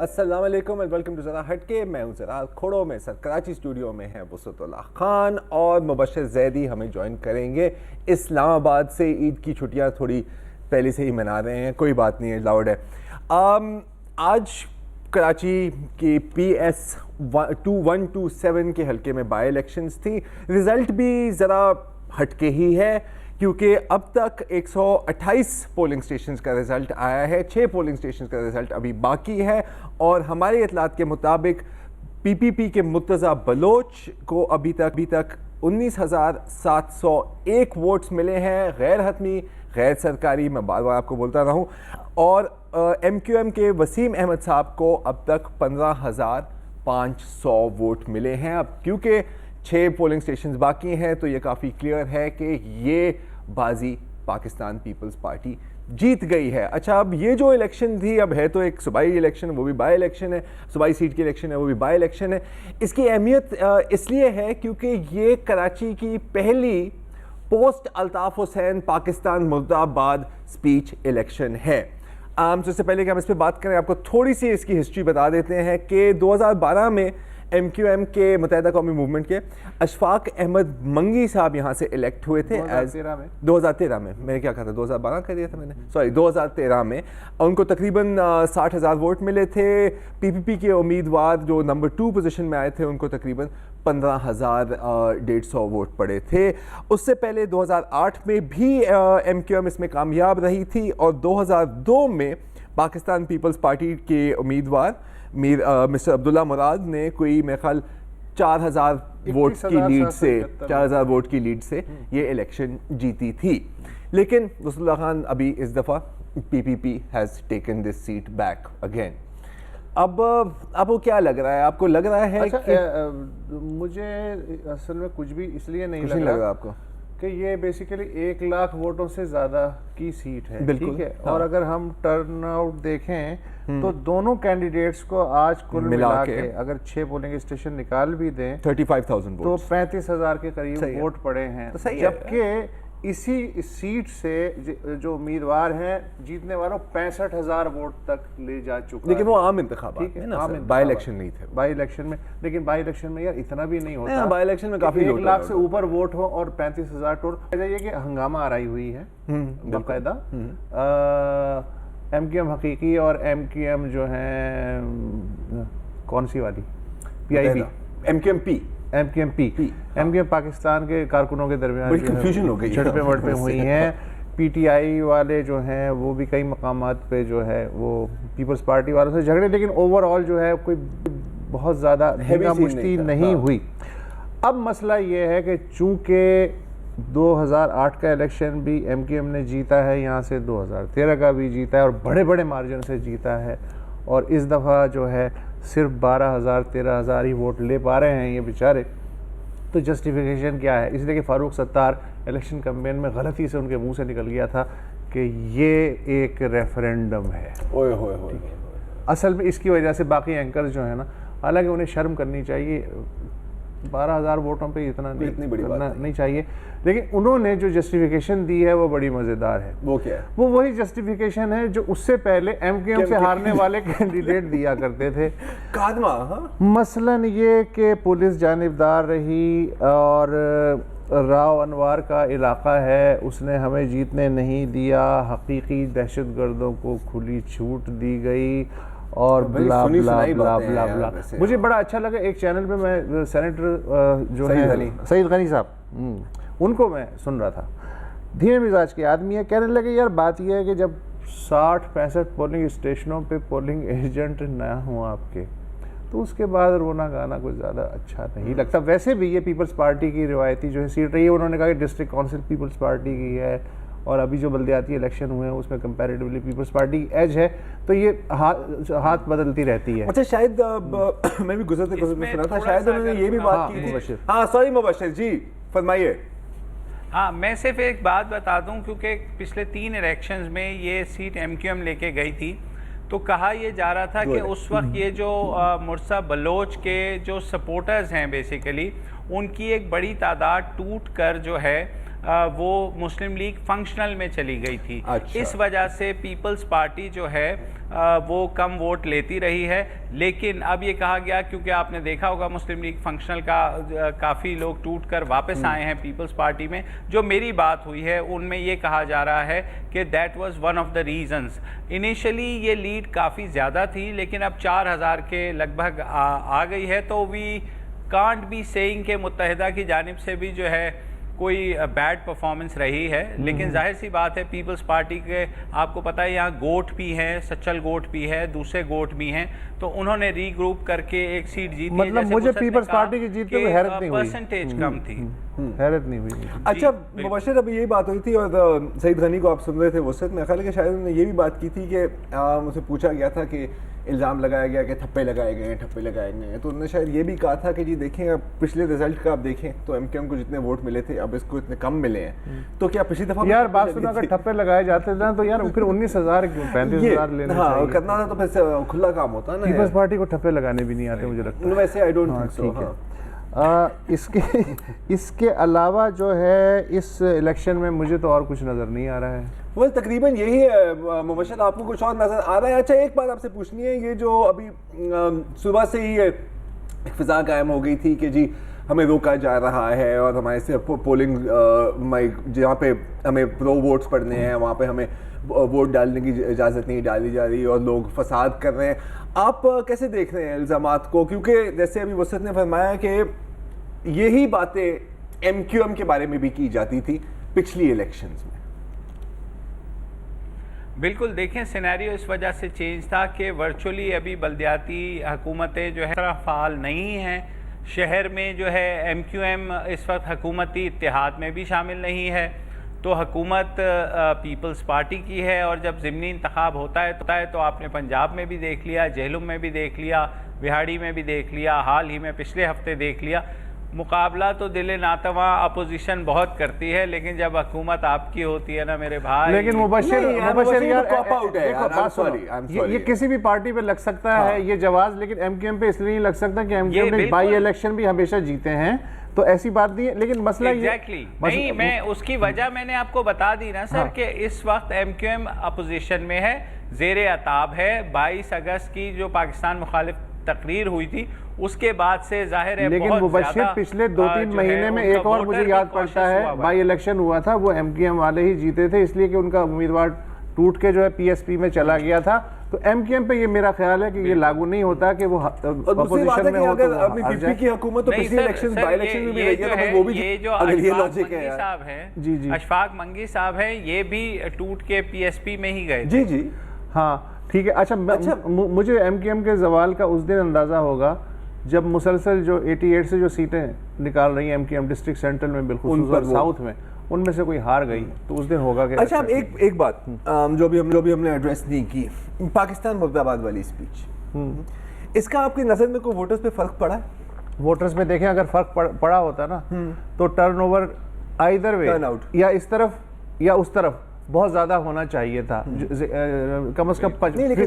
अस्सलाम वालेकुम and welcome to ज़रा हटके। मैं हूं ज़रा खोड़ो में सर कराची स्टूडियो में है वसतुल्लाह खान और मुबशर जैदी हमें ज्वाइन करेंगे इस्लामाबाद से। ईद की छुट्टियां थोड़ी पहले से ही मना रहे हैं, कोई बात नहीं है, लाउड है। आज कराची की PS 2127 के हल्के में बाई इलेक्शंस थी। रिज़ल्ट भी ज़रा हटके ही है क्योंकि अब तक 128 पोलिंग स्टेशंस का रिज़ल्ट आया है, 6 पोलिंग स्टेशंस का रिज़ल्ट अभी बाकी है और हमारे इतलात के मुताबिक PPP के मुर्तज़ा बलोच को अभी तक 19,701 वोट्स मिले हैं, गैर हतमी गैर सरकारी, मैं बार बार आपको बोलता रहा हूँ। और MQM के वसीम अहमद साहब को अब तक 15,500 वोट मिले हैं। अब क्योंकि 6 पोलिंग स्टेशंस बाकी हैं तो ये काफ़ी क्लियर है कि ये बाजी पाकिस्तान पीपल्स पार्टी जीत गई है। अच्छा, अब ये जो इलेक्शन थी, अब है तो एक सूबाई इलेक्शन, वो भी बाई इलेक्शन है, सूबाई सीट की इलेक्शन है, वो भी बाई इलेक्शन है। इसकी अहमियत इसलिए है क्योंकि ये कराची की पहली पोस्ट अल्ताफ़ हुसैन पाकिस्तान मुर्दाबाद स्पीच इलेक्शन है। तो इससे पहले कि हम इस पर बात करें, आपको थोड़ी सी इसकी हिस्ट्री बता देते हैं कि 2012 में MQM के मुत्तहिदा कौमी मूवमेंट के अशफाक अहमद मंगी साहब यहाँ से इलेक्ट हुए थे। 2013 में मैंने क्या कहा था, 2012 कह दिया था मैंने, सॉरी 2013 में। उनको तकरीबन 60,000 वोट मिले थे। PPP के उम्मीदवार जो नंबर 2 पोजीशन में आए थे उनको तकरीबन 15,150 वोट पड़े थे। उससे पहले 2008 में भी MQM इसमें कामयाब रही थी और 2002 में पाकिस्तान पीपल्स पार्टी के उम्मीदवार मिस्टर अब्दुल्ला मुराद ने कोई मेरे ख्याल 4,000 वोट की लीड से 4,000 वोट की लीड से ये इलेक्शन जीती थी। लेकिन रसूलुल्लाह खान अभी इस दफ़ा PPP has taken this seat back again. अब आपको क्या लग रहा है? आपको लग रहा है कि मुझे असल में कुछ भी इसलिए नहीं लग रहा आपको कि ये बेसिकली 1 लाख वोटों से ज़्यादा की सीट है, ठीक है। हाँ। और अगर हम टर्न आउट देखें तो दोनों कैंडिडेट्स को आज कुल मिला के अगर 6 पोलिंग स्टेशन निकाल भी दें 35,000 तो 35,000 के करीब वोट पड़े हैं। तो जबकि इसी सीट से जो उम्मीदवार हैं जीतने वालों 65,000 वोट तक ले जा चुका है। लेकिन वो आम इंतखाबात है ना, बाई इलेक्शन नहीं थे। बाई इलेक्शन में, लेकिन बाई इलेक्शन में यार इतना भी नहीं होता। बाई इलेक्शन में काफी 1 लाख से ऊपर वोट हो और 35,000 टोटल। ये कि हंगामा आराई हुई है बाकायदा। MQM हकीकी और MQM जो है कौन सी वाली PIB MQM पाकिस्तान के कारकुनों के दरमियान कंफ्यूजन हो गई, झड़पें वड़पें हुई हैं। PTI वाले जो हैं वो भी कई मकामात पे जो है वो पीपल्स पार्टी वालों से झगड़े, लेकिन ओवरऑल जो है कोई बहुत ज़्यादा मुश्ती नहीं हुई। अब मसला ये है कि चूँकि 2008 का इलेक्शन भी MQM ने जीता है, यहाँ से 2013 का भी जीता है और बड़े बड़े मार्जिन से जीता है, और इस दफ़ा जो है सिर्फ 12,000-13,000 ही वोट ले पा रहे हैं ये बेचारे। तो जस्टिफिकेशन क्या है? इसलिए कि फ़ारूक सत्तार इलेक्शन कैंपेन में गलती से उनके मुंह से निकल गया था कि ये एक रेफरेंडम है। ओए होए होए। असल में इसकी वजह से बाकी एंकर्स जो है ना, हालांकि उन्हें शर्म करनी चाहिए, 12,000 वोटों पे इतना इतनी बड़ी बात नहीं चाहिए, लेकिन उन्होंने जो जस्टिफिकेशन दी है वो बड़ी मज़ेदार है। वो क्या है? वो वही जस्टिफिकेशन है जो उससे पहले MQM से हारने वाले कैंडिडेट दिया करते थे। कादमा, हाँ? मसलन ये कि पुलिस जानिबदार रही और राव अनवार का इलाका है, उसने हमें जीतने नहीं दिया, हकीकी दहशतगर्दों को खुली छूट दी गई और ब्ला ब्ला ब्ला ब्ला ब्ला। मुझे बड़ा अच्छा लगा, एक चैनल पे मैं सेनेटर जो है सईद गनी साहब, उनको मैं सुन रहा था, धीमे मिजाज के आदमी है, कहने लगे यार बात यह है कि जब 60-65 पोलिंग स्टेशनों पे पोलिंग एजेंट ना हो आपके, तो उसके बाद रोना गाना कुछ ज़्यादा अच्छा नहीं लगता। वैसे भी ये पीपल्स पार्टी की रिवायती जो है सीट रही है, उन्होंने कहा कि डिस्ट्रिक्ट काउंसिल पीपल्स पार्टी की है और अभी जो बल्दियाती इलेक्शन हुए हैं उसमें कंपैरेटिवली पीपल्स पार्टी की एज है, तो ये हाथ बदलती रहती है। अच्छा, शायद मैं भी गुजरते सुना था, शायद उन्होंने ये भी बात की थी। हाँ सॉरी मुबशर जी, फरमाइए। हाँ, मैं सिर्फ एक बात बता दूं, क्योंकि पिछले 3 इलेक्शंस में ये सीट MQM लेके गई थी, तो कहा यह जा रहा था कि उस वक्त ये जो मुर्सा बलोच के जो सपोर्टर्स हैं बेसिकली, उनकी एक बड़ी तादाद टूट कर जो है वो मुस्लिम लीग फंक्शनल में चली गई थी। अच्छा। इस वजह से पीपल्स पार्टी जो है वो कम वोट लेती रही है। लेकिन अब ये कहा गया, क्योंकि आपने देखा होगा मुस्लिम लीग फंक्शनल का काफ़ी लोग टूट कर वापस आए हैं पीपल्स पार्टी में, जो मेरी बात हुई है उनमें ये कहा जा रहा है कि that was one of the reasons. Initially ये लीड काफ़ी ज़्यादा थी, लेकिन अब 4000 के लगभग आ गई है। तो वी कांट बी सेइंग के मुत्तहिदा की जानिब से भी जो है कोई बैड परफॉर्मेंस रही है। लेकिन जाहिर सी बात है पीपल्स पार्टी के, आपको पता है यहाँ गोट भी हैं, सच्चल गोट भी है, दूसरे गोट भी हैं, तो उन्होंने रीग्रुप करके एक सीट जीती। मतलब मुझे पीपल्स पार्टी की जीत पे कोई हैरत नहीं हुई, परसेंटेज कम थी, हैरत नहीं हुई। अच्छा मुबशर, अभी यही बात हुई थी और सईद गनी को आप सुन रहे थे वो मेरे ख्याल है कि शायद उन्होंने ये भी बात की थी कि मुझसे पूछा गया था कि इल्ज़ाम लगाया गया कि ठप्पे लगाए गए हैं, तो उन्होंने शायद ये भी कहा था कि जी देखें, अब पिछले रिजल्ट का आप देखें तो एमकेएम को जितने वोट मिले थे अब इसको इतने कम मिले हैं, तो क्या पिछली दफा यार बात सुनो, अगर ठप्पे लगाए जाते थे ना तो यार फिर 19,000 क्यों 35,000 लेने चाहिए, करना था तो फिर खुला काम होता है ना। पीपल्स पार्टी को ठप्पे लगाने भी नहीं आते मुझे लगता है। वैसे आई डोंट थिंक सो। इसके अलावा जो है इस इलेक्शन में मुझे तो और कुछ नज़र नहीं आ रहा है। well, तकरीबन यही है मुबशर, आपको कुछ और नज़र आ रहा है? अच्छा एक बात आपसे पूछनी है, ये जो अभी सुबह से ही एक फिजा कायम हो गई थी कि जी हमें रोका जा रहा है और हमारे से पोलिंग जहाँ पे हमें प्रो वोट्स पड़ने हैं वहाँ पे हमें वोट डालने की इजाज़त नहीं डाली जा रही और लोग फसाद कर रहे हैं, आप कैसे देख रहे हैं इल्ज़ामात को? क्योंकि जैसे अभी वसत ने फरमाया कि यही बातें एमक्यूएम के बारे में भी की जाती थी पिछली इलेक्शंस में। बिल्कुल, देखें सिनेरियो इस वजह से चेंज था कि वर्चुअली अभी बल्दियाती हुकूमतें जो है फ़ाल नहीं हैं। शहर में जो है एमक्यूएम इस वक्त हुकूमती इत्तेहाद में भी शामिल नहीं है, तो हुकूमत पीपल्स पार्टी की है। और जब ज़िमनी इंतखाब होता है तो आपने पंजाब में भी देख लिया, जेहलुम में भी देख लिया, बिहाड़ी में भी देख लिया, हाल ही में पिछले हफ्ते देख लिया। मुकाबला तो दिल नातवा अपोजिशन बहुत करती है, लेकिन जब हुकूमत आपकी होती है ना मेरे भाई। लेकिन मुबशर यार कॉप आउट है यार, I'm sorry, ये किसी भी पार्टी पे लग सकता है ये जवाब, लेकिन एमक्यूएम पे इसलिए नहीं लग सकता कि एमक्यूएम ने बाई इलेक्शन भी हमेशा जीते हैं, तो ऐसी बात नहीं है। लेकिन मसला एग्जैक्टली नहीं, मैं उसकी वजह मैंने आपको बता दी ना सर कि इस वक्त एमक्यूएम अपोजिशन में है, ज़ेरे अताब है। 22 अगस्त की जो पाकिस्तान मुखालिफ तकरीर हुई थी उसके बाद से जाहिर है, लेकिन मुबशर पिछले 2-3 महीने में एक और मुझे याद पड़ता है बाई इलेक्शन हुआ था, वो एमक्यूएम वाले ही जीते थे, इसलिए कि उनका उम्मीदवार टूट के जो है पीएसपी में चला गया था। तो एमक्यूएम पे ये मेरा ख्याल है कि ये लागू नहीं होता कि वो अपोजिशन में हो तो अपनी पीपी की हुकूमत तो पिछले इलेक्शंस बाई इलेक्शन में भी रही है, तो वो भी ये जो अगर ये लॉजिक है साहब हैं, जी जी अशफाक मंगी साहब हैं, ये भी टूट के पीएसपी में ही गए। जी जी हाँ ठीक है। अच्छा मुझे एमक्यूएम के जवाल का उस दिन अंदाज़ा होगा जब मुसलसल जो 88 से जो सीटें निकाल रही है एमक्यूएम डिस्ट्रिक्ट सेंट्रल में, बिल्कुल साउथ में, उनमें से कोई हार गई तो उस दिन होगा कि अच्छा एक बात जो भी हमने एड्रेस नहीं की, पाकिस्तान मुर्दाबाद वाली स्पीच, इसका आपकी नज़र में कोई वोटर्स पे फर्क पड़ा है? वोटर्स में देखें अगर फर्क पड़ा होता ना तो टर्नओवर आइदर वे या इस तरफ या उस तरफ बहुत ज्यादा होना चाहिए था, कम से कम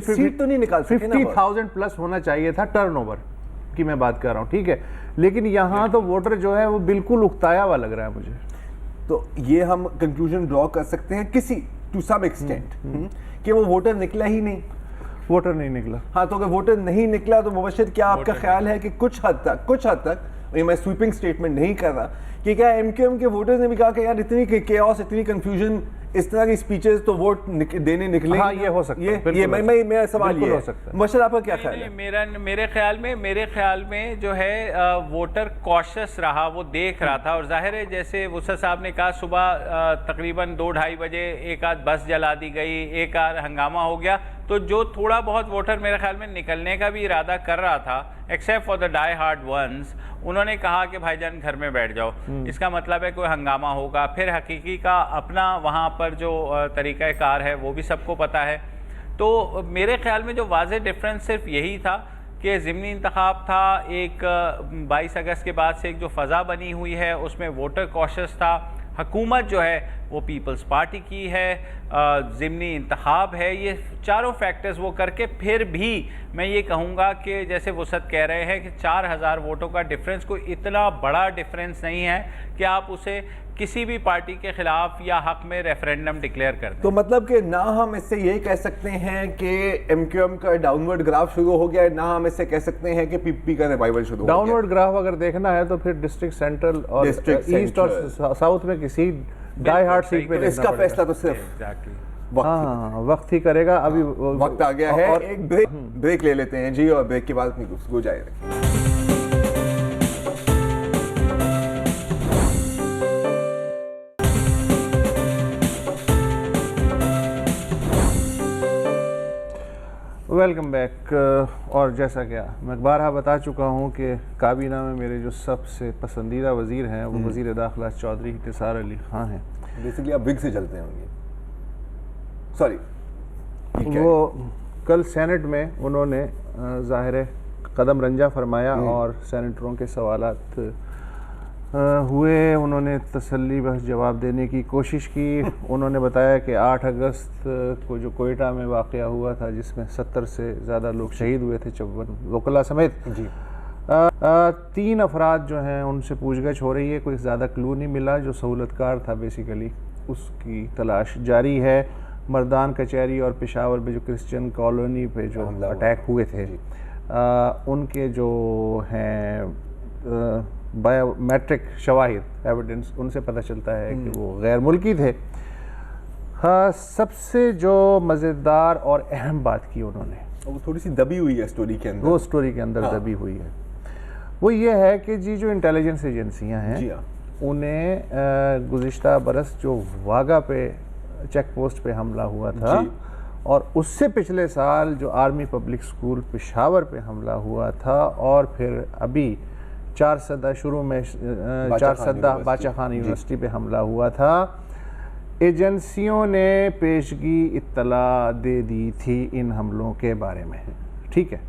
सीट तो नहीं निकाल सके ना, 50,000 प्लस होना चाहिए था टर्नओवर की मैं बात कर रहा हूँ, ठीक है। लेकिन यहाँ तो वोटर जो है वो बिल्कुल उकताया हुआ लग रहा है मुझे। तो ये हम कंक्लूजन ड्रॉ कर सकते हैं किसी टू सम एक्सटेंट कि वो वोटर निकला ही नहीं, वोटर नहीं निकला। हाँ, तो अगर वोटर नहीं निकला तो मुबशर क्या आपका ख्याल है कि कुछ हद तक ये मैं स्वीपिंग स्टेटमेंट नहीं कर रहा कि क्या एमक्यूएम के वोटर्स ने भी कहा कि यार इतनी केओस, इतनी कंफ्यूजन, इस तरह की स्पीचेस तो वोट देने निकले? हाँ, ये हो सकता है, ये मैं सवाल ये हो सकता है। मुबशर आपका क्या ख्याल है? मेरे ख्याल में जो है वोटर कॉशियस रहा, वो देख रहा था। और जाहिर है जैसे वसत साहब ने कहा सुबह तकरीबन 2-2:30 बजे एक आध बस जला दी गई, एक आध हंगामा हो गया, तो जो थोड़ा बहुत वोटर मेरे ख्याल में निकलने का भी इरादा कर रहा था, except for the die hard ones, उन्होंने कहा कि भाईजान घर में बैठ जाओ, इसका मतलब है कोई हंगामा होगा। फिर हकीकी का अपना वहाँ पर जो तरीक़ाकार है वो भी सबको पता है। तो मेरे ख्याल में जो वाज़ेह डिफरेंस सिर्फ यही था कि ज़िमनी इंतखाब था, एक 22 अगस्त के बाद से एक जो फ़ज़ा बनी हुई है उसमें वोटर कॉशियस था, हुकूमत जो है वो पीपल्स पार्टी की है, ज़िमनी इंतखाब है, ये चारों फैक्टर्स वो करके फिर भी मैं ये कहूँगा कि जैसे वसत कह रहे हैं कि 4000 वोटों का डिफरेंस कोई इतना बड़ा डिफरेंस नहीं है कि आप उसे किसी भी पार्टी के खिलाफ या हक में रेफरेंडम डिक्लेयर कर दें। तो मतलब कि ना हम इससे यही कह सकते हैं कि एमक्यूएम का डाउनवर्ड ग्राफ शुरू हो गया है, ना हम इससे कह सकते हैं कि पीपीपी का रिवाइवल शुरू हो गया है। डाउनवर्ड ग्राफ अगर देखना है तो फिर डिस्ट्रिक्ट सेंट्रल और ईस्ट और साउथ में किसी डाई हार्ड सीट पे तो इसका फैसला तो सिर्फ एग्जैक्टली वक्त ही करेगा। अभी वक्त आ गया है, एक ब्रेक ले लेते हैं जी, और ब्रेक के बाद अपनी गुफ्तगू जारी रखें। Welcome back. और जैसा क्या मैं बारहा बता चुका हूँ कि काबीना में मेरे जो सबसे पसंदीदा वज़ीर हैं वो वज़ीर दाखिला चौधरी निसार अली खां हैं। बेसिकली आप विग से चलते होंगे, सॉरी। वो कल सेनेट में उन्होंने ज़ाहिर कदम रंजा फरमाया और सेनेटरों के सवालात हुए, उन्होंने तसल्ली बख्श जवाब देने की कोशिश की। उन्होंने बताया कि 8 अगस्त को जो कोयटा में वाक़या हुआ था जिसमें 70 से ज़्यादा लोग शहीद हुए थे, 54 वकला समेत जी, 3 अफराद जो हैं उनसे पूछगछ हो रही है। कोई ज़्यादा क्लू नहीं मिला। जो सहूलतकार था बेसिकली उसकी तलाश जारी है। मर्दान कचहरी और पेशावर में जो क्रिश्चियन कॉलोनी पे जो अटैक हुए थे उनके जो हैं बायोमेट्रिक शवाहिद एविडेंस उनसे पता चलता है कि वो गैर मुल्की थे। हाँ, सबसे जो मज़ेदार और अहम बात की उन्होंने, वो थोड़ी सी दबी हुई है स्टोरी के अंदर, वो स्टोरी के अंदर दबी हुई है, वो ये है कि जी जो इंटेलिजेंस एजेंसियां हैं उन्हें गुज़िश्ता बरस जो वागा पे चेक पोस्ट पे हमला हुआ था और उससे पिछले साल जो आर्मी पब्लिक स्कूल पेशावर पे हमला हुआ था और फिर अभी 4 सदा शुरू में 4 सदा बाचा खान यूनिवर्सिटी पे हमला हुआ था, एजेंसियों ने पेशगी इत्तला दे दी थी इन हमलों के बारे में। ठीक है,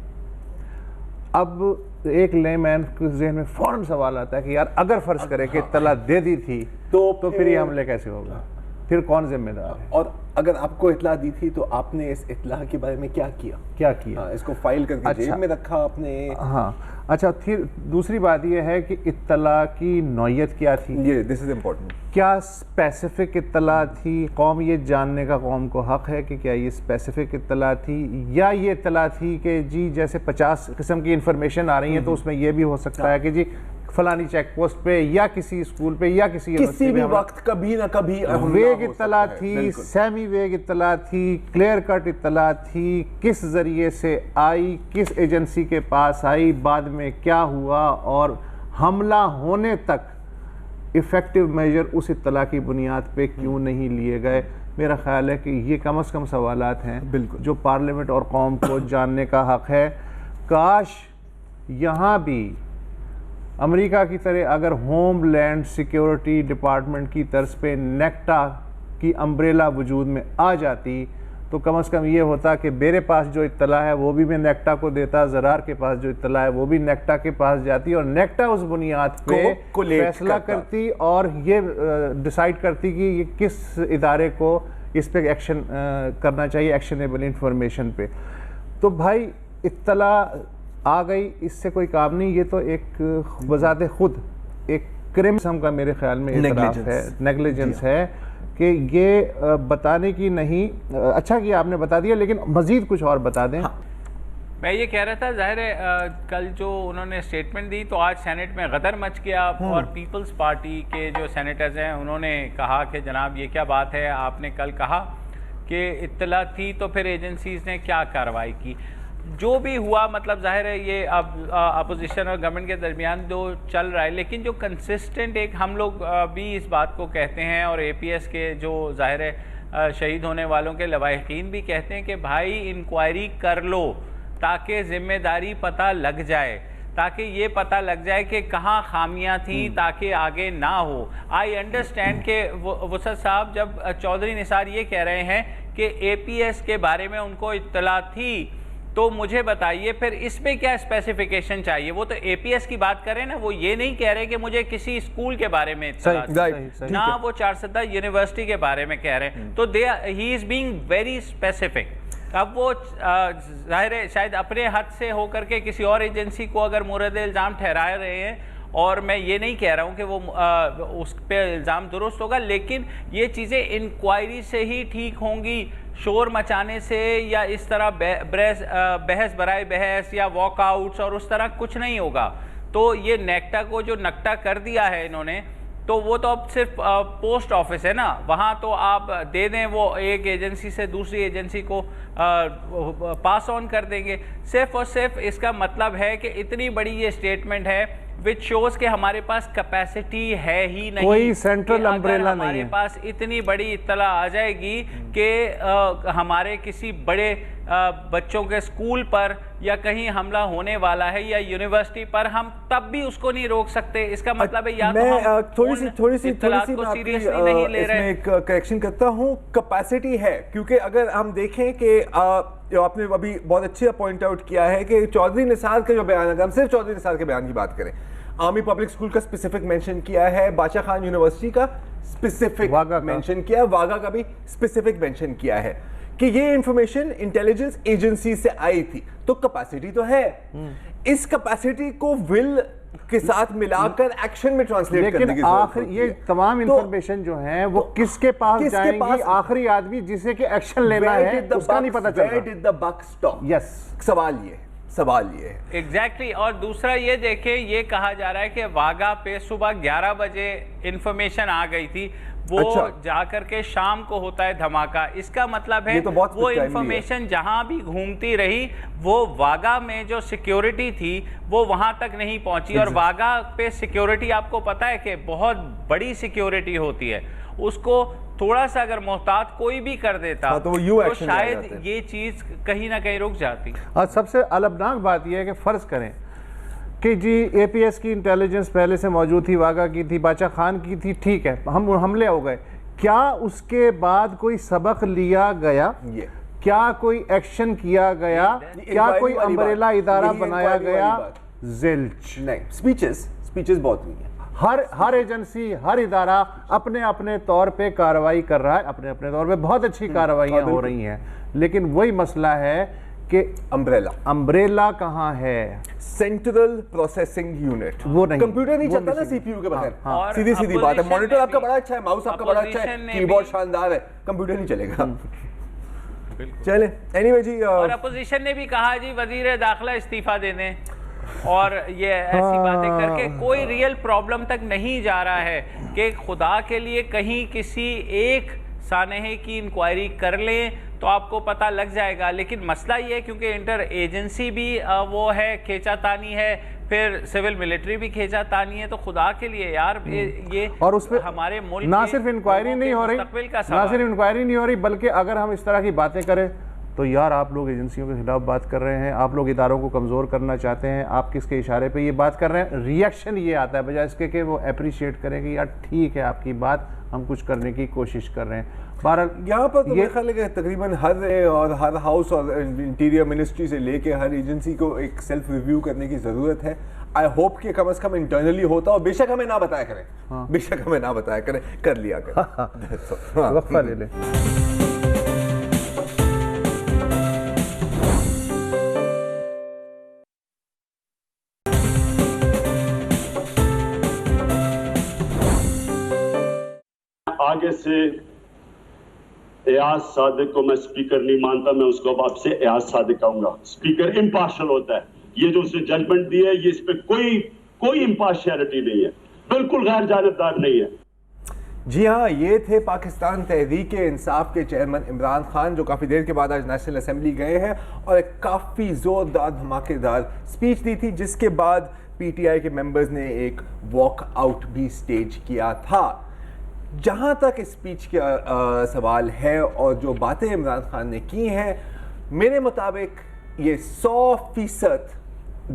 अब एक लेमैन के ज़हन में फ़ौरन सवाल आता है कि यार अगर फ़र्ज़ करें कि इत्तला दे दी थी तो फिर ये हमले कैसे होगा, फिर कौन जिम्मेदार है? और अगर आपको इत्तला दी थी तो आपने इस इत्तला के बारे में क्या किया? इसको फाइल करके जेब में रखा आपने? हाँ, अच्छा। फिर दूसरी बात यह है कि इत्तला की नौयत क्या थी, ये दिस इज इम्पोर्टेंट। क्या स्पेसिफिक इत्तला थी? कौम ये जानने का कौम को हक है कि क्या ये स्पेसिफिक इत्तला थी या ये इत्तला थी कि जी जैसे 50 किस्म की इंफॉर्मेशन आ रही है तो उसमें यह भी हो सकता है कि जी फलानी चेक पोस्ट पे या किसी स्कूल पे या किसी भी वक्त कभी ना कभी वेग इत्तला थी, सेमी वेग इत्तला थी, क्लियर कट इत्तला थी, किस जरिए से आई, किस एजेंसी के पास आई, बाद में क्या हुआ और हमला होने तक इफ़ेक्टिव मेजर उस इत्तला की बुनियाद पे क्यों नहीं लिए गए? मेरा ख्याल है कि ये कम से कम सवालात हैं बिल्कुल जो पार्लियामेंट और कौम को जानने का हक है। काश यहाँ भी अमेरिका की तरह अगर होमलैंड सिक्योरिटी डिपार्टमेंट की तर्ज पे नेक्टा की अम्ब्रेला वजूद में आ जाती तो कम से कम ये होता कि मेरे पास जो इत्तला है वो भी मैं नेक्टा को देता, ज़रार के पास जो इत्तला है वो भी नेक्टा के पास जाती और नेक्टा उस बुनियाद पे फैसला करती और ये डिसाइड करती कि ये किस इदारे को इस पे एक्शन करना चाहिए, एक्शनेबल इंफॉर्मेशन पे। तो भाई इत्तला आ गई, इससे कोई काम नहीं, ये तो एक बजाते खुद एक क्रिमिनल का मेरे ख्याल में इतराफ है, नेग्लिजेंस है कि ये बताने की नहीं। अच्छा कि आपने बता दिया, लेकिन मजीद कुछ और बता दें। हाँ। मैं ये कह रहा था, जाहिर है कल जो उन्होंने स्टेटमेंट दी तो आज सेनेट में गदर मच गया और पीपल्स पार्टी के जो सेनेटर्स हैं उन्होंने कहा कि जनाब ये क्या बात है, आपने कल कहा कि इत्तला थी तो फिर एजेंसीज ने क्या कार्रवाई की। जो भी हुआ, मतलब जाहिर है ये अब अपोजिशन और गवर्नमेंट के दरमियान जो चल रहा है, लेकिन जो कंसिस्टेंट एक हम लोग भी इस बात को कहते हैं और एपीएस के जो जाहिर है शहीद होने वालों के लवाहिकीन भी कहते हैं कि भाई इंक्वायरी कर लो ताकि जिम्मेदारी पता लग जाए, ताकि ये पता लग जाए कि कहाँ खामियां थी ताकि आगे ना हो। आई अंडरस्टैंड कि वसत साहब जब चौधरी निसार ये कह रहे हैं कि एपीएस के बारे में उनको इत्तला थी तो मुझे बताइए फिर इसमें क्या स्पेसिफिकेशन चाहिए। वो तो एपीएस की बात करें ना, वो ये नहीं कह रहे कि मुझे किसी स्कूल के बारे में ना वो 4 सदा यूनिवर्सिटी के बारे में कह रहे हैं, तो he is being very specific. अब वो जाहिर है शायद अपने हद से होकर के किसी और एजेंसी को अगर मुरद इल्ज़ाम ठहरा रहे हैं और मैं ये नहीं कह रहा हूँ कि वो उस पर इल्ज़ाम दुरुस्त होगा, लेकिन ये चीज़ें इंक्वायरी से ही ठीक होंगी। शोर मचाने से या इस तरह बहस बराए बहस या वॉकआउट्स और उस तरह कुछ नहीं होगा। तो ये नेक्टा को जो नक्टा कर दिया है इन्होंने, तो वो तो अब सिर्फ पोस्ट ऑफिस है ना, वहाँ तो आप दे दें, वो एक एजेंसी से दूसरी एजेंसी को पास ऑन कर देंगे। सिर्फ और सिर्फ इसका मतलब है कि इतनी बड़ी ये स्टेटमेंट है विच शोज के हमारे पास कैपेसिटी है ही नहीं, कोई सेंट्रल अम्ब्रेला नहीं हमारे है। पास इतनी बड़ी इत्तला आ जाएगी कि हमारे किसी बड़े बच्चों के स्कूल पर या कहीं हमला होने वाला है या यूनिवर्सिटी पर, हम तब भी उसको नहीं रोक सकते। इसका मतलब है या मैं तो हम थोड़ी सी को सीरियसली नहीं ले रहे। इसमें एक करेक्शन करता हूँ, कैपेसिटी है, क्योंकि अगर हम देखें कि आपने अभी बहुत अच्छे पॉइंट आउट किया है कि चौधरी निसार का जो बयान है, हम सिर्फ चौधरी निसार के बयान की बात करें, आर्मी पब्लिक स्कूल का स्पेसिफिक मेंशन किया है, बादशाह खान यूनिवर्सिटी का स्पेसिफिक मेंशन किया है, वागा का भी स्पेसिफिक मेंशन किया है कि ये इंफॉर्मेशन इंटेलिजेंस एजेंसी से आई थी। तो कैपेसिटी तो है, इस कैपेसिटी को विल के साथ मिलाकर एक्शन में ट्रांसलेट करने की लेकिन जरूरत आखिर होती ये है। तमाम इंफॉर्मेशन जो है वो किसके पास जाएंगी? आखिरी आदमी जिसे कि एक्शन लेना है उसका नहीं पता चल रहा। Where did the buck stop? Yes, सवाल ये है। एग्जैक्टली और दूसरा ये देखें, ये कहा जा रहा है कि वागा पे सुबह 11 बजे इंफॉर्मेशन आ गई थी, वो अच्छा। जाकर के शाम को होता है धमाका। इसका मतलब है ये तो बहुत वो timely है। इंफॉर्मेशन जहां भी घूमती रही, वो वागा में जो सिक्योरिटी थी वो वहां तक नहीं पहुंची। और वागा पे सिक्योरिटी आपको पता है कि बहुत बड़ी सिक्योरिटी होती है, उसको थोड़ा सा अगर मोहतात कोई भी कर देता हाँ, तो वो यूं एक्शन ले शायद जाते हैं। ये चीज कहीं ना कहीं रुक जाती। और सबसे अलगनाक बात यह है कि फर्ज करें कि जी एपीएस की इंटेलिजेंस पहले से मौजूद थी, वागा की थी, बादशाह खान की थी, ठीक है, हम हमले हो गए, क्या उसके बाद कोई सबक लिया गया? ये क्या कोई एक्शन किया गया? क्या कोई अम्ब्रेला इदारा बनाया गया? जिल्च नहीं, स्पीचेस बहुत हुई हैं। हर एजेंसी, हर इदारा अपने अपने तौर पे कार्रवाई कर रहा है, अपने अपने तौर पे बहुत अच्छी कार्रवाइयां हो रही हैं, लेकिन वही मसला है कि अम्ब्रेला कहाँ है? सेंट्रल प्रोसेसिंग यूनिट, वो नहीं, कंप्यूटर नहीं वो चलता ना missing। सीपीयू के बगैर। हाँ। सीधी सीधी बात है, Opposition मॉनिटर ने आपका भी- बड़ा अच्छा है, माउस आपका बड़ा अच्छा है, Opposition ने कीबोर्ड भी- शानदार है, कंप्यूटर नहीं चलेगा। चले एनीवे जी, और अपोजिशन ने भी कहा जी वजीर दाखिला इस्तीफा दे दें, और ये ऐसी बातें करके कोई रियल प्रॉब्लम तक नहीं जा रहा है कि खुदा के लिए कहीं किसी एक सानहे की इंक्वायरी कर लें तो आपको पता लग जाएगा। लेकिन मसला ये है क्योंकि इंटर एजेंसी भी वो है, खींचातानी है, फिर सिविल मिलिट्री भी खींचातानी है, तो खुदा के लिए यार ये और उस पे हमारे मुल्क ना के सिर्फ इंक्वायरी लोगों नहीं के हो रही, मुस्तकबिल का ना सवाल सिर्फ है। इंक्वायरी नहीं हो रही, बल्कि अगर हम इस तरह की बातें करें तो यार आप लोग एजेंसियों के खिलाफ बात कर रहे हैं, आप लोग इदारों को कमज़ोर करना चाहते हैं, आप किसके इशारे पे ये बात कर रहे हैं? रिएक्शन ये आता है बजाय इसके कि वो अप्रिशिएट करें कि यार ठीक है आपकी बात, हम कुछ करने की कोशिश कर रहे हैं। बहरहाल यहाँ पर तो मेरे ख्याल है कि तकरीबन हर हाउस और इंटीरियर मिनिस्ट्री से लेके हर एजेंसी को एक सेल्फ रिव्यू करने की ज़रूरत है। आई होप कि कम से कम इंटरनली होता, और बेशक हमें ना बताया करें, बेशक हमें ना बताया करें, कर लिया करें। वक्फा ले लें। आगे से एयाज सादिक को मैं स्पीकर नहीं मानता, मैं उसको अब आपसे एयाज सादिक कहूंगा। स्पीकर इम्पार्शल होता है, ये जो उसने जजमेंट दी है ये इस पे कोई इम्पार्शियलिटी नहीं है, बिल्कुल गैर जानिबदार नहीं है। जी हाँ, ये थे पाकिस्तान तहरीक इंसाफ के चेयरमैन इमरान खान, जो काफ़ी देर के बाद आज नेशनल असेंबली गए हैं और एक काफ़ी ज़ोरदार धमाकेदार स्पीच दी थी, जिसके बाद पीटीआई के मेंबर्स ने एक वॉकआउट भी स्टेज किया था। जहाँ तक इस स्पीच का सवाल है और जो बातें इमरान खान ने की हैं, मेरे मुताबिक ये 100%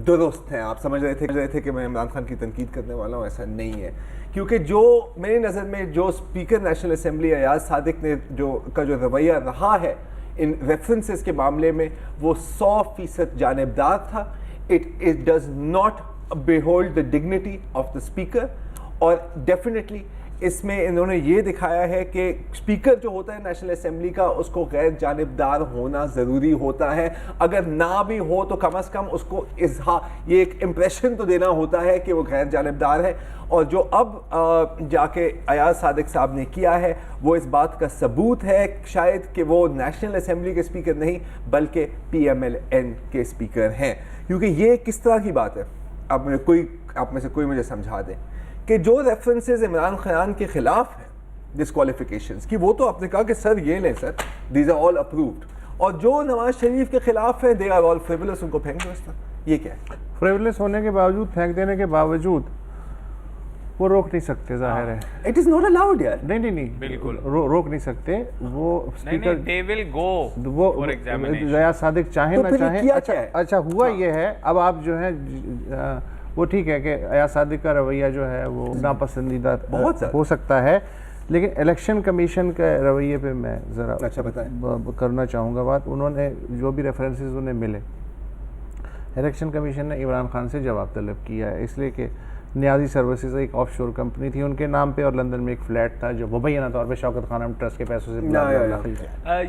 दुरुस्त हैं। आप समझ रहे थे कि मैं इमरान खान की तनकीद करने वाला हूँ, ऐसा नहीं है, क्योंकि जो मेरी नज़र में जो speaker national assembly Ayaz Sadiq ने जो रवैया रहा है इन रेफरेंसेस के मामले में, वो 100% जानिबदार था। It does not behold the dignity of the speaker, और डेफिनेटली इसमें इन्होंने ये दिखाया है कि स्पीकर जो होता है नेशनल असेंबली का, उसको गैर जानिबदार होना ज़रूरी होता है। अगर ना भी हो तो कम से कम उसको ये एक इम्प्रेशन तो देना होता है कि वो गैर जानिबदार है। और जो अब जाके अयाज सादिक साहब ने किया है वो इस बात का सबूत है शायद कि वो नेशनल असेंबली के स्पीकर नहीं बल्कि PMLN के स्पीकर हैं। क्योंकि ये किस तरह की बात है, आप में से कोई मुझे समझा दें कि जो रेफरेंसेस इमरान खान के खिलाफ हैं डिस्क्वालिफिकेशंस की, वो तो आपने कहा कि सर ये लें sir, these are all approved, और जो नवाज शरीफ के खिलाफ है दे आर ऑल फ्रिवलस, उनको फेंक दो इस तरह। ये क्या है? फ्रिवलस होने के बावजूद, फेंक देने के बावजूद वो रोक नहीं सकते, जाहिर है। इट इज नॉट अलाउड यार। नहीं बिल्कुल रोक नहीं सकते वो स्पीकर। दे विल गो वो फॉर एग्जामिनेशन। अयाज सादिक चाहे तो ना फिर ये चाहे, किया क्या है? अच्छा हुआ ये है। अब आप जो है वो ठीक है कि अयाज सादिक का रवैया जो है वो नापसंदीदा बहुत हो सकता है, लेकिन इलेक्शन कमीशन के रवैये पे मैं ज़रा अच्छा बताएं करना चाहूँगा बात। उन्होंने जो भी रेफरेंसेस उन्हें मिले, इलेक्शन कमीशन ने इमरान खान से जवाब तलब किया है, इसलिए कि नियाजी सर्विसेज एक ऑफशोर कंपनी थी उनके नाम पे और लंदन में एक फ्लैट था जो मुबैना तौर पे शौकत खानम ट्रस्ट के पैसों से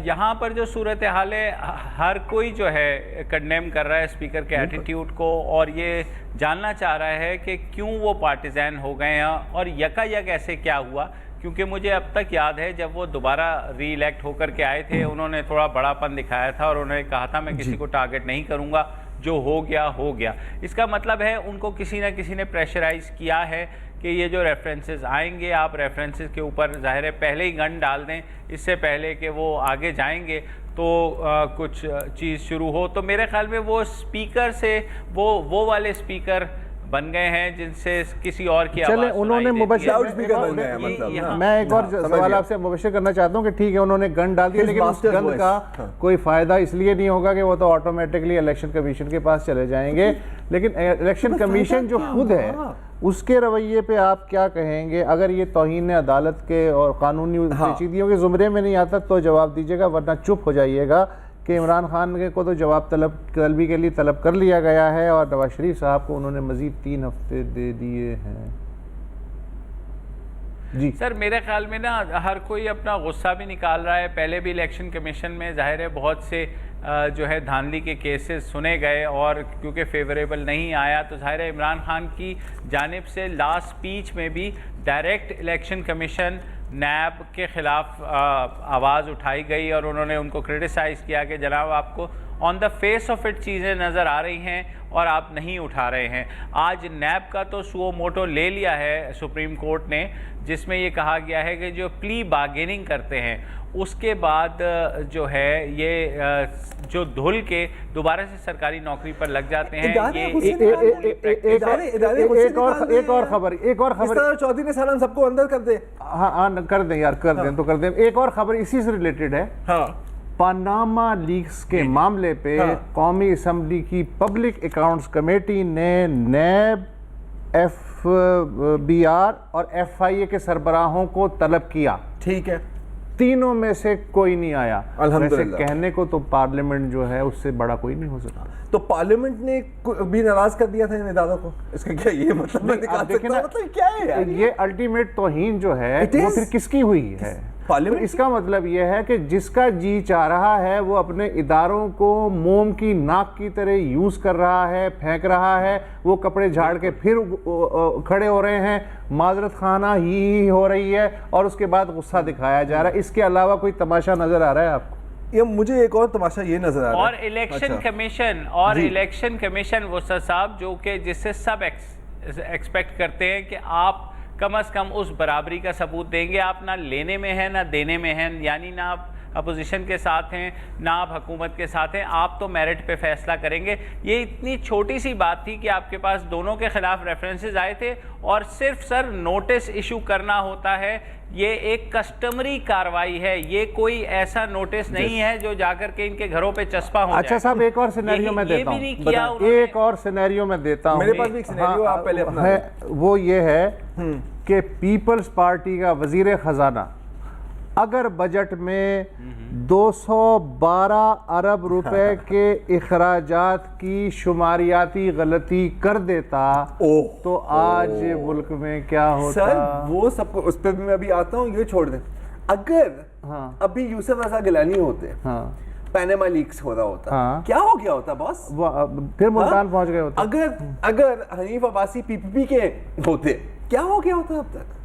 यहाँ पर जो सूरत हाल है, हर कोई जो है कंडेम कर रहा है स्पीकर के एटीट्यूड को, और ये जानना चाह रहा है कि क्यों वो पार्टिजान हो गए हैं और यकायक ऐसे क्या हुआ। क्योंकि मुझे अब तक याद है जब वो दोबारा री इलेक्ट होकर के आए थे, उन्होंने थोड़ा बड़ापन दिखाया था और उन्होंने कहा था मैं किसी को टारगेट नहीं करूँगा, जो हो गया हो गया। इसका मतलब है उनको किसी न किसी ने प्रेशराइज किया है कि ये जो रेफरेंसेस आएंगे, आप रेफरेंसेस के ऊपर ज़ाहिर है पहले ही गन डाल दें, इससे पहले कि वो आगे जाएंगे तो कुछ चीज़ शुरू हो। तो मेरे ख्याल में वो स्पीकर से वो वाले स्पीकर बन गए हैं जिनसे किसी और की चले आवाज़ उन्होंने मुबशिर मैं एक और सवाल आपसे मुबशिर करना चाहता हूँ कि ठीक है उन्होंने गन डाल दिया, लेकिन उस गन का कोई फायदा इसलिए नहीं होगा कि वो तो ऑटोमेटिकली इलेक्शन कमीशन के पास चले जाएंगे। लेकिन इलेक्शन कमीशन जो खुद है उसके रवैये पे आप क्या कहेंगे? अगर ये तौहीन अदालत के और कानूनी पेचीदगियों के जुमरे में नहीं आता तो जवाब दीजिएगा, वरना चुप हो जाइएगा कि इमरान खान को तो जवाब तलबी के लिए तलब कर लिया गया है और नवाज शरीफ साहब को उन्होंने मजीद 3 हफ्ते दे दिए हैं। जी सर, मेरे ख्याल में ना हर कोई अपना गुस्सा भी निकाल रहा है। पहले भी इलेक्शन कमीशन में जाहिर है बहुत से जो है धांधली के केसेस सुने गए और क्योंकि फेवरेबल नहीं आया तो जाहिर है इमरान खान की जानिब से लास्ट स्पीच में भी डायरेक्ट इलेक्शन कमीशन नैब के ख़िलाफ़ आवाज़ उठाई गई और उन्होंने उनको क्रिटिसाइज़ किया कि जनाब आपको on the face of it चीज़ें नज़र आ रही हैं और आप नहीं उठा रहे हैं। आज नैब का तो सुओ मोटो ले लिया है सुप्रीम कोर्ट ने, जिसमें ये कहा गया है कि जो प्ली बार्गेनिंग करते हैं उसके बाद जो है ये जो धुल के दोबारा से सरकारी नौकरी पर लग जाते हैं। एक और खबर चौधरी ने सारा सबको अंदर कर दे। हाँ कर दें यार, कर दें तो कर दें। एक और खबर इसी से रिलेटेड है। हाँ, पनामा लीक्स के मामले पे कौमी असम्बली की पब्लिक अकाउंट्स कमेटी ने नैब, FBI और FIA के सरबराहों को तलब किया। ठीक है, तीनों में से कोई नहीं आया। अल्हम्दुलिल्लाह। वैसे कहने को तो पार्लियामेंट जो है उससे बड़ा कोई नहीं हो सकता। तो पार्लियामेंट ने भी नाराज कर दिया था इन इदारों को, इसका क्या ये मतलब मैं निकाल सकता हूं? मतलब क्या है यार? ये अल्टीमेट तौहीन जो है वो फिर किसकी हुई है? तो इसका मतलब यह है कि जिसका जी चाह रहा है वो अपने इदारों को मोम की नाक की तरह यूज कर रहा है, फेंक रहा है, वो कपड़े झाड़ के फिर खड़े हो रहे हैं, माजरत खाना ही हो रही है और उसके बाद गुस्सा दिखाया जा रहा है। इसके अलावा कोई तमाशा नजर आ रहा है आपको? ये मुझे एक और तमाशा ये नजर आ रहा है। और इलेक्शन कमीशन और इलेक्शन कमीशन वो साहब जो कि जिससे सब एक्सपेक्ट करते हैं कि आप कम से कम उस बराबरी का सबूत देंगे। आप ना लेने में हैं ना देने में हैं, यानी ना आप अपोजिशन के साथ हैं ना आप हुकूमत के साथ हैं, आप तो मेरिट पे फैसला करेंगे। ये इतनी छोटी सी बात थी कि आपके पास दोनों के खिलाफ रेफरेंसेस आए थे और सिर्फ सर नोटिस इशू करना होता है। ये एक कस्टमरी कार्रवाई है, ये कोई ऐसा नोटिस नहीं है जो जाकर के इनके घरों पे चस्पा हो। अच्छा साहब, एक और सिनेरियो में देता हूँ, एक और सिनेरियो में देता हूँ। मेरे पास भी एक सिनेरियो आप पहले अपना है, वो ये है कि पीपल्स पार्टी का वजीर खजाना अगर बजट में 212 अरब रुपए के इखराजात की शुमारियाती गलती कर देता तो आज मुल्क में क्या होता। सर वो सब उस पर भी मैं अभी आता हूँ, ये छोड़ दें। अगर हाँ। अभी यूसुफ रजा गिलानी होते, हाँ। पैनामा लीक्स हो रहा होता, हाँ। क्या हो गया होता बॉस? फिर मुल्तान पहुंच गए होते। अगर हनीफ अब्बासी पीपीपी के होते, क्या हो गया होता अब तक?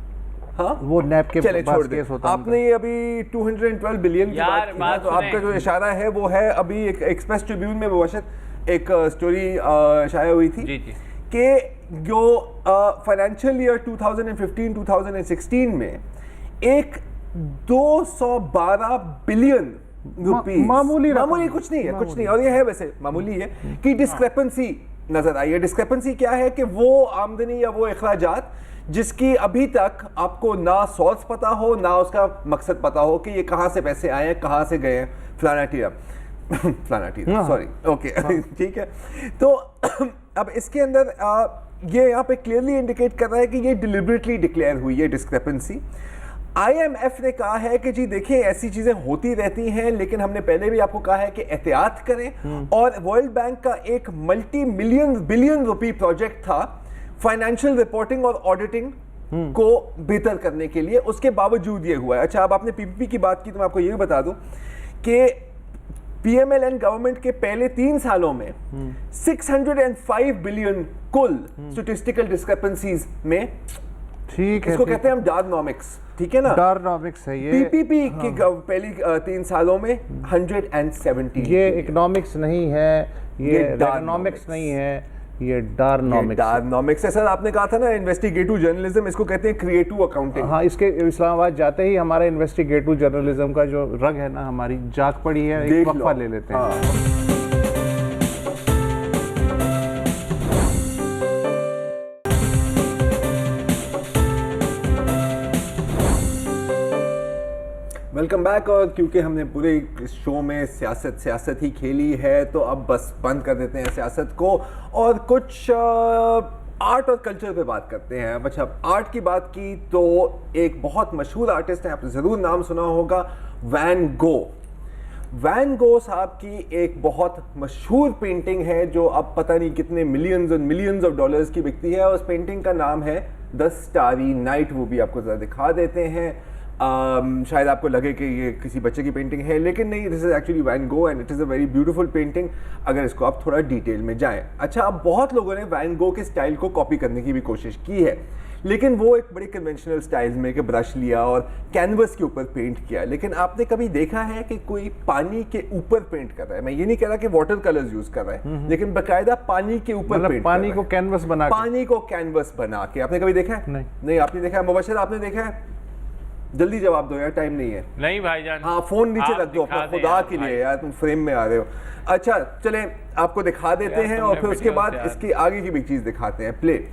हाँ, वो नैब के चले पास छोड़ दे। केस होता आपने ये अभी 212 बिलियन की बात की ना, तो सुने। आपका जो इशारा है वो है, अभी एक एक्सप्रेस ट्रिब्यून में मुबशर एक स्टोरी शाया हुई थी जी, जी। कि जो फाइनेंशियल ईयर 2015-2016 में एक 212 बिलियन रुपीस, मामूली रकम। कुछ नहीं है, कुछ नहीं, और ये है वैसे मामूली है कि डिस्क्रेपेंसी नजर आई है। डिस्क्रेपेंसी क्या है कि वो आमदनी या वो अखराजात जिसकी अभी तक आपको ना सोर्स पता हो, ना उसका मकसद पता हो कि ये कहाँ से पैसे आए हैं, कहाँ से गए हैं, फलाना टीरा फलाना टीरा, सॉरी, ओके, ठीक है। तो अब इसके अंदर ये यहाँ पे क्लियरली इंडिकेट कर रहा है कि ये डिलिबरेटली डिक्लेयर हुई है डिस्क्रेपेंसी। IMF ने कहा है कि जी देखिए ऐसी चीजें होती रहती हैं, लेकिन हमने पहले भी आपको कहा है कि एहतियात करें, और वर्ल्ड बैंक का एक मल्टी बिलियन रुपए प्रोजेक्ट था फाइनेंशियल रिपोर्टिंग और ऑडिटिंग को बेहतर करने के लिए, उसके बावजूद ये हुआ है। अच्छा, अब आपने पीपीपी की बात की तो मैं आपको ये भी बता दूं कि PMLN गवर्नमेंट के पहले 3 सालों में 605 बिलियन कुल स्टैटिस्टिकल डिस्क्रिपेंसीज में, ठीक है, इसको कहते हैं हम डार्नोमिक्स, ठीक है ना? डार्नोमिक्स है ये। पीपीपी की पहली 3 सालों में 170। ये इकोनॉमिक्स नहीं है, ये डार्नोमिक्स इकोनॉमिक्स नहीं है, ये डार्नोमिक्स। डार्नोमिक्स है सर, आपने कहा था ना इन्वेस्टिगेटिव जर्नलिज्म, इसको कहते हैं क्रिएटिव अकाउंटिंग। हाँ, इसके इस्लामाबाद जाते ही हमारा इन्वेस्टिगेटिव जर्नलिज्म का जो रग है ना, हमारी जाग पड़ी है। एक वक्फा ले लेते हैं। हाँ। Welcome back. और क्योंकि हमने पूरे शो में सियासत ही खेली है, तो अब बस बंद कर देते हैं सियासत को और कुछ आर्ट और कल्चर पे बात करते हैं। अब अच्छा, आर्ट की बात की तो एक बहुत मशहूर आर्टिस्ट है, आपने ज़रूर नाम सुना होगा, वैन गो। वैन गो साहब की एक बहुत मशहूर पेंटिंग है जो अब पता नहीं कितने मिलियंस और मिलियंस ऑफ डॉलर्स की बिकती है, और उस पेंटिंग का नाम है द स्टारी नाइट। वो भी आपको ज़रा दिखा देते हैं। शायद आपको लगे कि ये किसी बच्चे की पेंटिंग है, लेकिन नहीं, this is actually Van Gogh and it is a very beautiful painting, अगर इसको आप थोड़ा डिटेल में जाएं। अच्छा, अब बहुत लोगों ने वैन गो के स्टाइल को कॉपी करने की भी कोशिश की है, लेकिन वो एक बड़ी कन्वेंशनल स्टाइल में कि ब्रश लिया और कैनवस के ऊपर पेंट किया। लेकिन आपने कभी देखा है कि कोई पानी के ऊपर पेंट कर रहा है? मैं ये नहीं कह रहा कि वाटर कलर्स यूज कर रहा है, लेकिन बाकायदा पानी के ऊपर मतलब पेंट पानी को कैनवस बना के। पानी को कैनवस बना के आपने कभी देखा है? नहीं, आपने देखा है? मुबशर, आपने देखा है? जल्दी जवाब दो यार, टाइम नहीं है। नहीं भाईजान। हाँ, फोन नीचे आप रख दो दिखा अपना, दें खुदा यार के लिए भाई। यार, तुम फ्रेम में आ रहे हो। अच्छा चलें, आपको दिखा देते यार हैं तुमने और फिर उसके वीडियो बाद से यार। इसकी आगे की भी चीज दिखाते हैं। प्ले।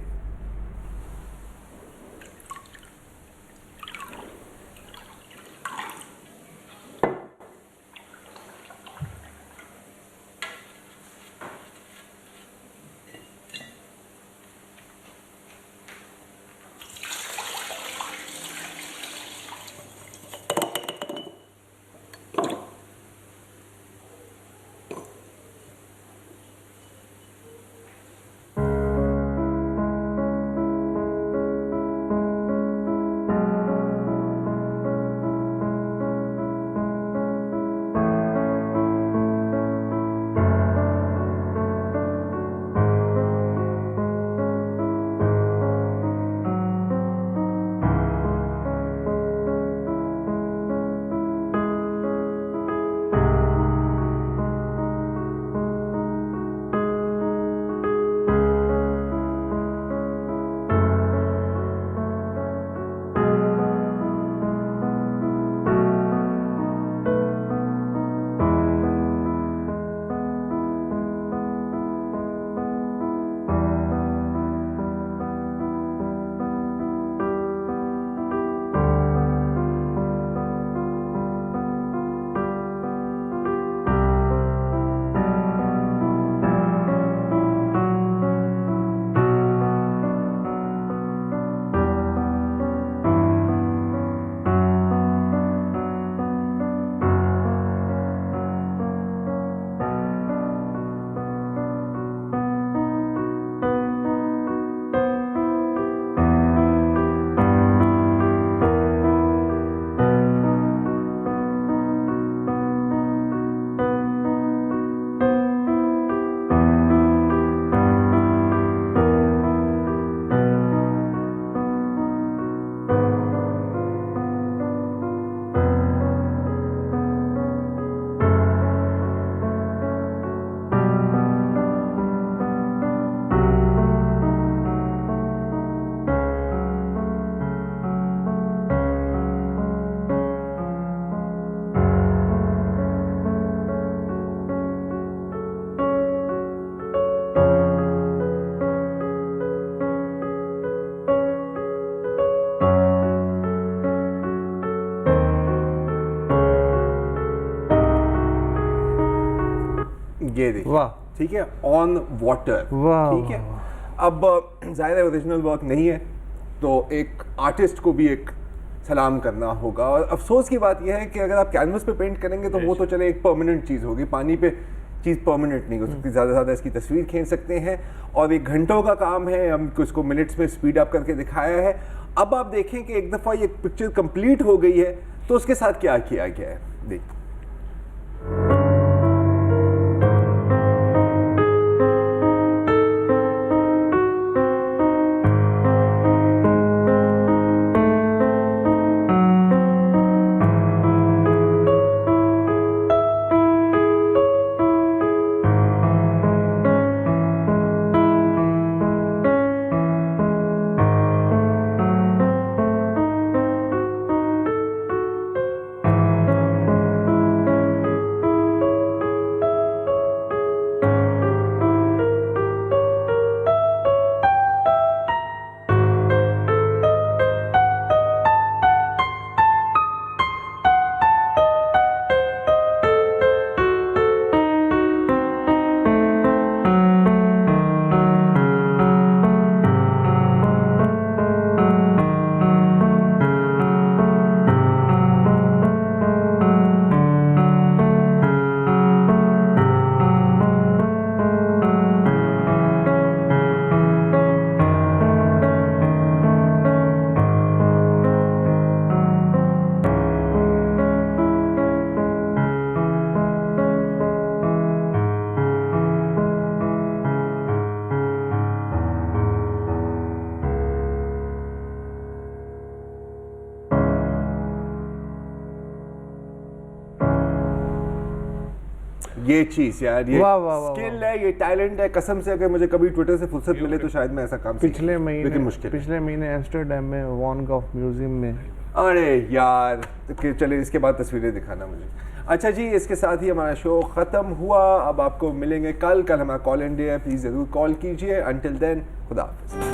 ये देखिए, वाह। ठीक है, ऑन वाटर, वाह, ठीक है। अब जाहिर है ओरिजिनल वर्क नहीं है, तो एक आर्टिस्ट को भी एक सलाम करना होगा। और अफसोस की बात यह है कि अगर आप कैनवस पे पेंट करेंगे तो वो तो चले एक परमानेंट चीज़ होगी, पानी पे चीज़ परमानेंट नहीं हो सकती। ज़्यादा से ज़्यादा इसकी तस्वीर खींच सकते हैं, और एक घंटों का काम है, हम इसको मिनट्स में स्पीड अप करके दिखाया है। अब आप देखें कि एक दफ़ा ये पिक्चर कंप्लीट हो गई है तो उसके साथ क्या किया गया है, देखिए। ये चीज यार, ये वाह, वाह, वाह, स्किल है, ये टैलेंट है। कसम से अगर मुझे कभी ट्विटर से फुर्सत मिले तो शायद मैं ऐसा काम पिछले लेकिन मुश्किल है। पिछले महीने एम्स्टर्डम में वॉन गॉफ म्यूजियम में। अरे यार, तो चले इसके बाद तस्वीरें दिखाना मुझे। अच्छा जी, इसके साथ ही हमारा शो ख़त्म हुआ। अब आपको मिलेंगे कल हमारा कॉल इन डे है, प्लीज़ ज़रूर कॉल कीजिए। अंटिल देन, खुदा हाफिज़।